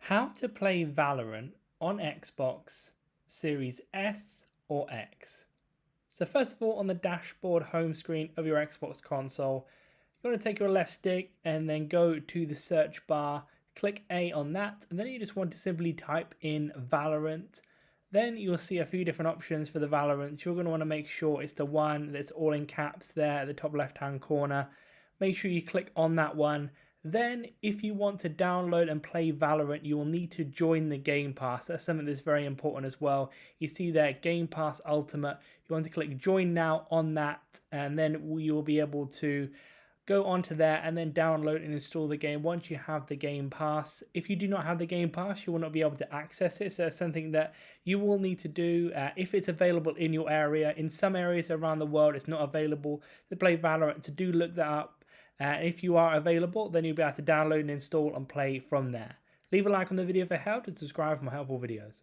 How to play Valorant on Xbox Series S or X. So first of all, on the dashboard home screen of your Xbox console, you want to take your left stick and then go to the search bar, click A on that, and then you just want to simply type in Valorant. Then you'll see a few different options for the Valorant. You're going to want to make sure it's the one that's all in caps there at the top left hand corner. Make sure you click on that one. Then if you want to download and play Valorant, you will need to join the Game Pass. That's something that's very important as well. You see there, Game Pass Ultimate. You want to click join now on that, and then you'll be able to go onto there and then download and install the game once you have the Game Pass. If you do not have the Game Pass, you will not be able to access it. So that's something that you will need to do if it's available in your area. In some areas around the world, it's not available to play Valorant, so do look that up. If you are available, then you'll be able to download and install and play from there. Leave a like on the video if it helped and subscribe for more helpful videos.